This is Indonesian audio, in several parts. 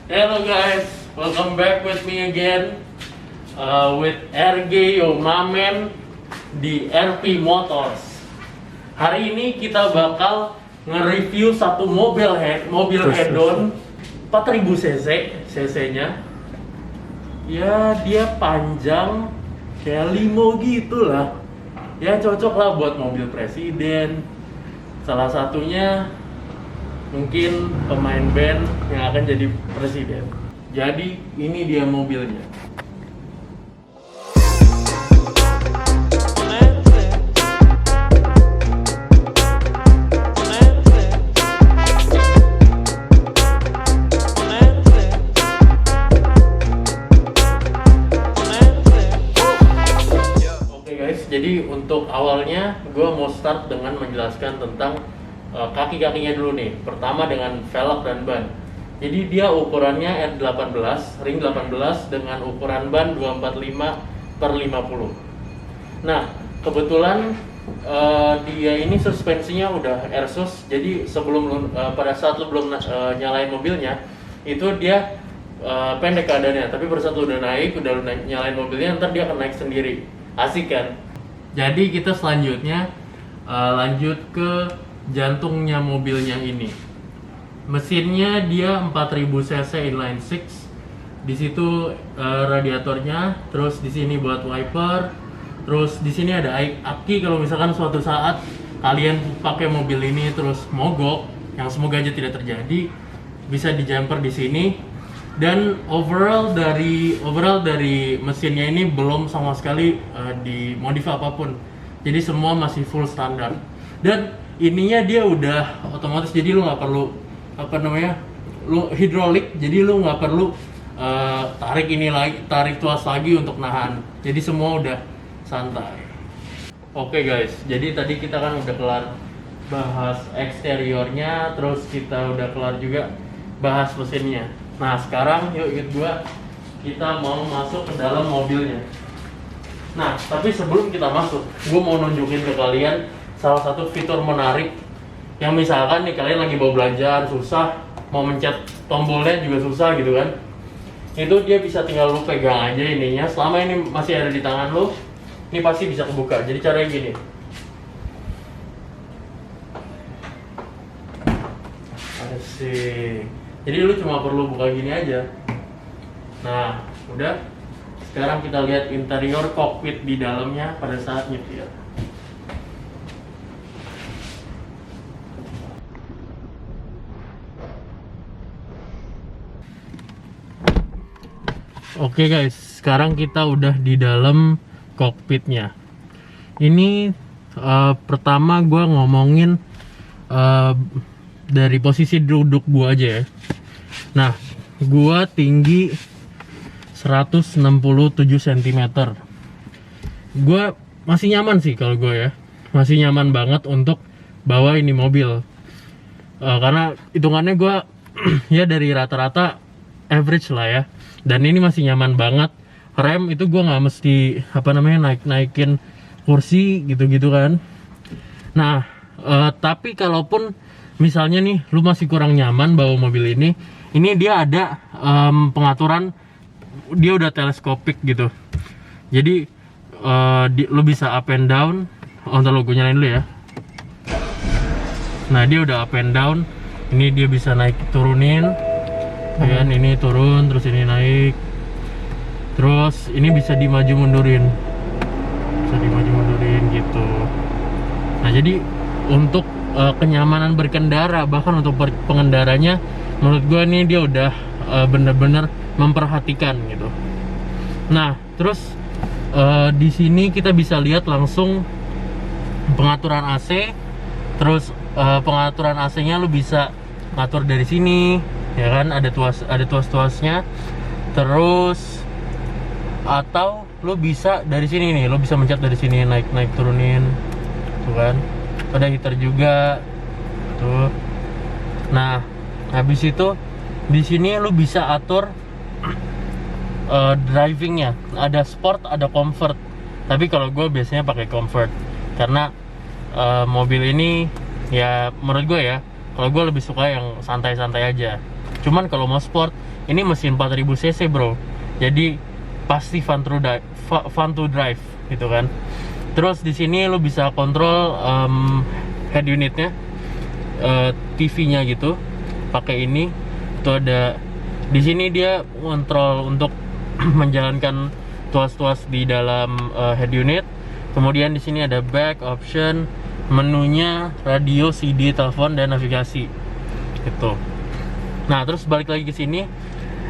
Hello guys, welcome back with me again with RG Yo Mamen di RP Motors. Hari ini kita bakal nge-review satu mobil head-on 4000 cc-nya. Ya dia panjang kayak limo gitu lah. Ya cocok lah buat mobil presiden. Salah satunya mungkin pemain band yang akan jadi presiden. Jadi ini dia mobilnya. Oke guys, jadi untuk awalnya gue mau start dengan menjelaskan tentang kaki-kakinya dulu nih. Pertama dengan velg dan ban. Jadi dia ukurannya R18, ring 18 dengan ukuran ban 245/50. Nah, kebetulan dia ini suspensinya udah Airsus. Jadi sebelum pada saat lu belum nyalain mobilnya, itu dia pendek keadaannya. Tapi pada saat lu udah naik, udah nyalain mobilnya, ntar dia akan naik sendiri. Asik kan? Jadi kita selanjutnya lanjut ke jantungnya mobilnya ini. Mesinnya dia 4000 cc inline 6. Di situ radiatornya, terus di sini buat wiper, terus di sini ada aki kalau misalkan suatu saat kalian pakai mobil ini terus mogok, yang semoga aja tidak terjadi, bisa di jumper di sini. Dan overall dari mesinnya ini belum sama sekali dimodif apapun. Jadi semua masih full standar. Dan ininya dia udah otomatis, jadi lu nggak perlu lu hidrolik, jadi lu nggak perlu tarik tuas lagi untuk nahan. Jadi semua udah santai. Oke guys, jadi tadi kita kan udah kelar bahas eksteriornya, terus kita udah kelar juga bahas mesinnya. Nah sekarang yuk ikut gua, kita mau masuk ke dalam mobilnya. Nah tapi sebelum kita masuk, gua mau nunjukin ke kalian salah satu fitur menarik yang misalkan nih kalian lagi bawa belanjaan susah, mau mencet tombolnya juga susah gitu kan. Itu dia bisa tinggal lu pegang aja ininya, selama ini masih ada di tangan lu, ini pasti bisa kebuka. Jadi caranya gini. Asik. Jadi lu cuma perlu buka gini aja. Nah, udah. Sekarang kita lihat interior cockpit di dalamnya pada saat nyetir. Oke guys, sekarang kita udah di dalam kokpitnya. Ini pertama gue ngomongin dari posisi duduk gue aja ya. Nah, gue tinggi 167 cm. Gue masih nyaman sih kalau gue ya. Masih nyaman banget untuk bawa ini mobil. Karena hitungannya gue ya dari rata-rata average lah ya. Dan ini masih nyaman banget. Rem itu gue nggak mesti naikin kursi gitu-gitu kan. Nah tapi kalaupun misalnya nih lu masih kurang nyaman bawa mobil ini dia ada pengaturan, dia udah teleskopik gitu. Jadi lu bisa up and down. Ntar lu gue nyalain dulu ya. Nah dia udah up and down. Ini dia bisa naik turunin. Dan ini turun, terus ini naik, terus ini bisa dimaju mundurin, gitu. Nah jadi untuk kenyamanan berkendara, bahkan untuk pengendaranya, menurut gue ini dia udah bener-bener memperhatikan gitu. Nah terus di sini kita bisa lihat langsung pengaturan AC, terus pengaturan AC-nya lu bisa ngatur dari sini. Ya kan, ada tuas-tuasnya. Terus atau lo bisa dari sini nih, lo bisa mencet dari sini, naik turunin, tuh kan. Ada heater juga, tuh. Nah, habis itu di sini lo bisa atur drivingnya. Ada sport, ada comfort. Tapi kalau gue biasanya pakai comfort karena mobil ini ya menurut gue ya, kalau gue lebih suka yang santai-santai aja. Cuman kalau mau sport, ini mesin 4000 cc bro, jadi pasti fun to drive gitu kan. Terus di sini lo bisa kontrol head unitnya, TV-nya gitu, pakai ini. Itu ada di sini dia kontrol untuk menjalankan tuas-tuas di dalam head unit. Kemudian di sini ada back option, menunya radio, CD, telepon, dan navigasi gitu. Nah, terus balik lagi ke sini.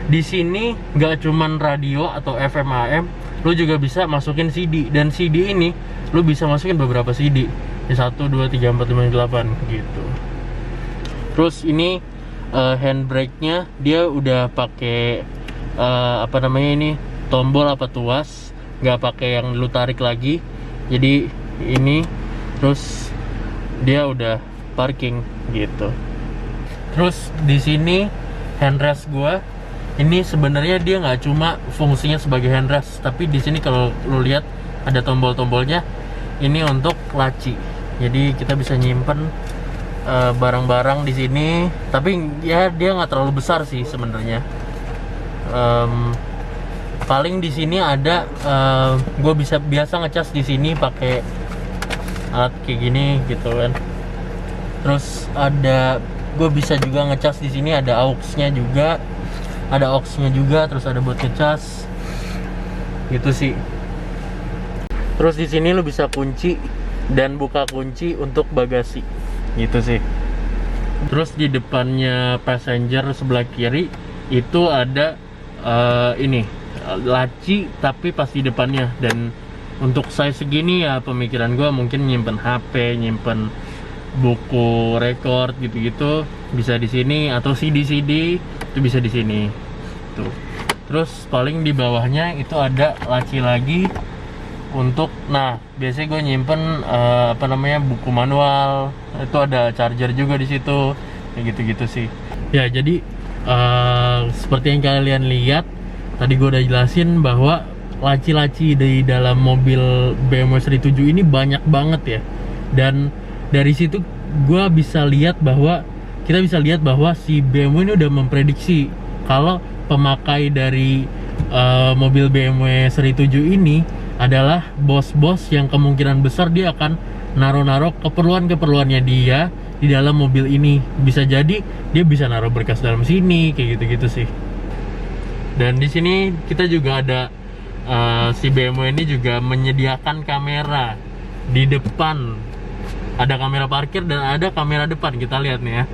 Di sini nggak cuman radio atau FM AM, lu juga bisa masukin CD. Dan CD ini lu bisa masukin beberapa CD. 1, 2, 3, 4, 5, 8 gitu. Terus ini handbrake-nya dia udah pakai apa namanya ini, tombol apa tuas, nggak pakai yang lu tarik lagi. Jadi ini, terus dia udah parking gitu. Terus di sini handrest gua ini sebenarnya dia nggak cuma fungsinya sebagai handrest, tapi di sini kalau lu lihat ada tombol-tombolnya. Ini untuk laci, jadi kita bisa nyimpen barang-barang di sini. Tapi ya dia nggak terlalu besar sih sebenarnya. Paling di sini ada gue biasa ngecas di sini pakai alat kayak gini gitu kan. Terus ada gue bisa juga ngecas di sini, ada aux-nya juga. Terus ada buat ngecas gitu sih. Terus di sini lo bisa kunci dan buka kunci untuk bagasi gitu sih. Terus di depannya passenger sebelah kiri itu ada ini laci, tapi pas di depannya. Dan untuk size segini ya pemikiran gue mungkin nyimpen HP, nyimpen buku record gitu-gitu bisa di sini, atau CD itu bisa di sini tuh. Terus paling di bawahnya itu ada laci lagi untuk, nah biasanya gue nyimpen apa namanya, buku manual. Itu ada charger juga di situ kayak gitu-gitu sih ya. Jadi seperti yang kalian lihat tadi, gue udah jelasin bahwa laci-laci di dalam mobil BMW seri 7 ini banyak banget ya. Dan dari situ kita bisa lihat bahwa si BMW ini udah memprediksi kalau pemakai dari mobil BMW seri 7 ini adalah bos-bos yang kemungkinan besar dia akan naruh-naruh keperluannya dia di dalam mobil ini. Bisa jadi dia bisa naruh berkas dalam sini kayak gitu-gitu sih. Dan di sini kita juga ada si BMW ini juga menyediakan kamera di depan. Ada kamera parkir dan ada kamera depan. Kita lihat nih ya.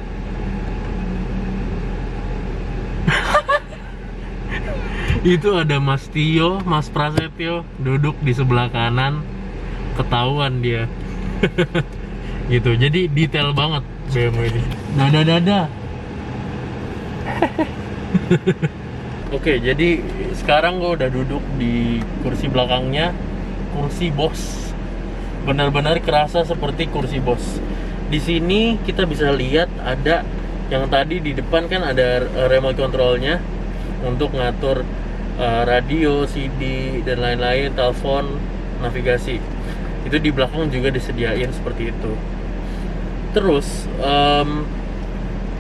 Itu ada Mas Tio, Mas Prasetyo duduk di sebelah kanan. Ketahuan dia. Gitu. Jadi detail banget BMW ini. Dada. Oke, jadi sekarang gue udah duduk di kursi belakangnya. Kursi bos. Benar-benar kerasa seperti kursi bos. Di sini kita bisa lihat ada yang tadi di depan kan ada remote controlnya untuk ngatur radio, CD dan lain-lain, telepon, navigasi. Itu di belakang juga disediain seperti itu. Terus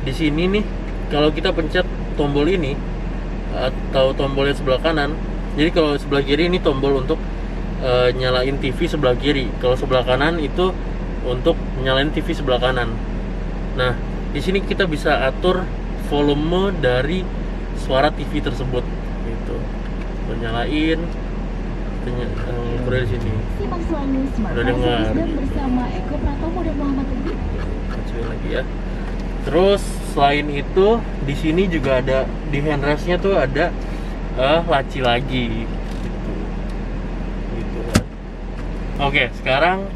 di sini nih kalau kita pencet tombol ini atau tombolnya sebelah kanan. Jadi kalau sebelah kiri ini tombol untuk nyalain TV sebelah kiri. Kalau sebelah kanan itu untuk nyalain TV sebelah kanan. Nah, di sini kita bisa atur volume dari suara TV tersebut gitu. Nyalain dari sini. Udah dengar. Bersama Eko Pratomo dan Muhammad Ubi. Lagi ya. Terus selain itu di sini juga ada di handrestnya tuh ada laci lagi. Oke, sekarang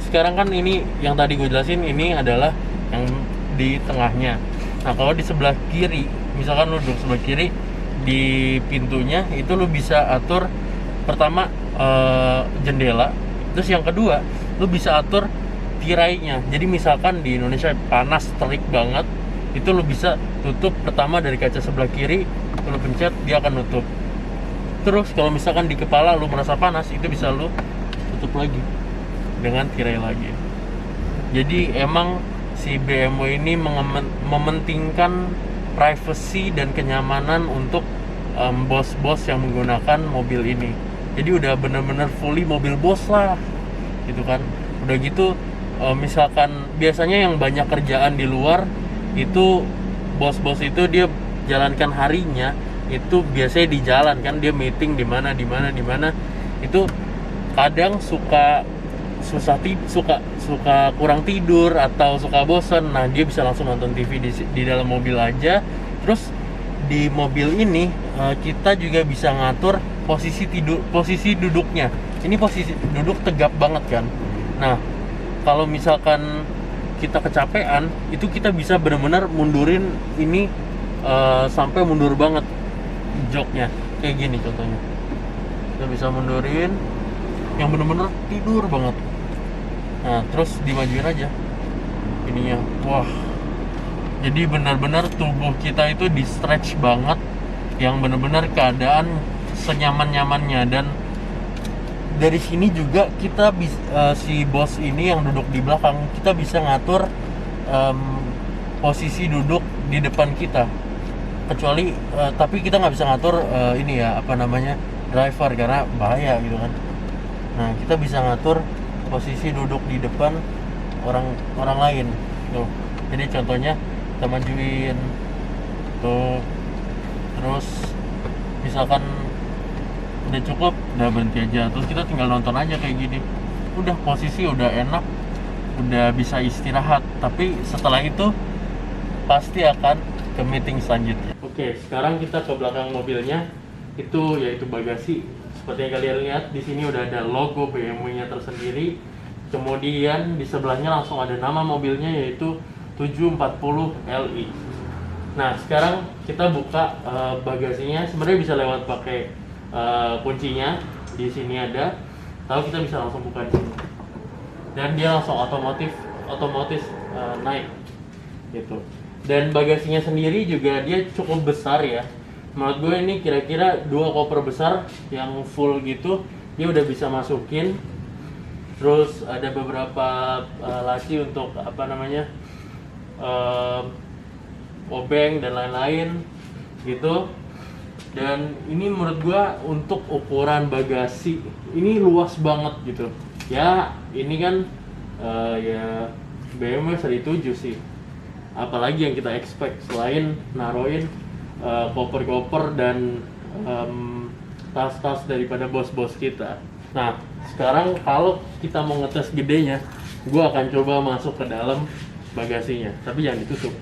sekarang kan ini yang tadi gue jelasin ini adalah yang di tengahnya. Nah, kalau di sebelah kiri, misalkan lu duduk sebelah kiri, di pintunya itu lu bisa atur pertama jendela, terus yang kedua lu bisa atur tirainya. Jadi misalkan di Indonesia panas terik banget, itu lu bisa tutup pertama dari kaca sebelah kiri, lu pencet dia akan nutup. Terus kalau misalkan di kepala lu merasa panas, itu bisa lu tutup lagi dengan tirai lagi. Jadi emang si BMW ini mementingkan privacy dan kenyamanan untuk bos-bos yang menggunakan mobil ini. Jadi udah bener-bener fully mobil bos lah gitu kan. Udah gitu misalkan biasanya yang banyak kerjaan di luar itu, bos-bos itu dia jalankan harinya itu biasanya di jalan kan, dia meeting di mana itu kadang suka kurang tidur atau suka bosen. Nah, dia bisa langsung nonton TV di dalam mobil aja. Terus di mobil ini kita juga bisa ngatur posisi duduknya. Ini posisi duduk tegap banget kan. Nah, kalau misalkan kita kecapean, itu kita bisa benar-benar mundurin ini sampai mundur banget joknya. Kayak gini contohnya. Kita bisa mundurin yang benar-benar tidur banget. Nah, terus dimajuin aja ininya. Wah, jadi benar-benar tubuh kita itu di stretch banget, yang benar-benar keadaan senyaman-nyamannya. Dan dari sini juga kita si bos ini yang duduk di belakang, kita bisa ngatur posisi duduk di depan kita. Kecuali tapi kita nggak bisa ngatur ini ya, apa namanya, driver, karena bahaya gitu kan. Nah, kita bisa ngatur posisi duduk di depan orang lain tuh. Jadi contohnya kita majuin tuh, terus misalkan udah cukup, udah berhenti aja, terus kita tinggal nonton aja kayak gini. Udah posisi udah enak, udah bisa istirahat. Tapi setelah itu pasti akan ke meeting selanjutnya. Oke, sekarang kita ke belakang mobilnya, itu yaitu bagasi. Seperti yang kalian lihat, di sini udah ada logo BMW-nya tersendiri. Kemudian di sebelahnya langsung ada nama mobilnya, yaitu 740 Li. Nah, sekarang kita buka bagasinya. Sebenarnya bisa lewat pakai kuncinya. Di sini ada. Lalu kita bisa langsung buka di sini. Dan dia langsung otomatis naik gitu. Dan bagasinya sendiri juga dia cukup besar ya. Menurut gue ini kira-kira 2 koper besar yang full gitu dia udah bisa masukin. Terus ada beberapa laci untuk apa namanya, obeng dan lain-lain gitu. Dan ini menurut gue untuk ukuran bagasi ini luas banget gitu ya. Ini kan ya BMW seri 7 sih, apalagi yang kita expect selain naruhin koper-koper dan tas-tas daripada bos-bos kita. Nah, sekarang kalau kita mau ngetes gedenya, gue akan coba masuk ke dalam bagasinya, tapi jangan ditutup.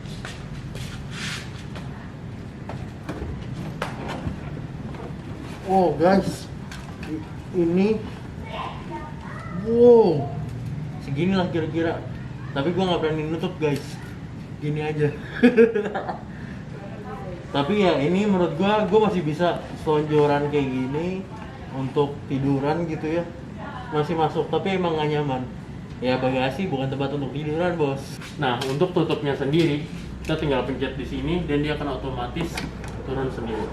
Oh guys, ini wow, segini lah kira-kira. Tapi gue nggak berani nutup guys, gini aja. Tapi ya ini menurut gue masih bisa selonjoran kayak gini untuk tiduran gitu ya, masih masuk. Tapi emang gak nyaman ya, bagasi bukan tempat untuk tiduran bos. Nah, untuk tutupnya sendiri kita tinggal pencet di sini dan dia akan otomatis turun sendiri.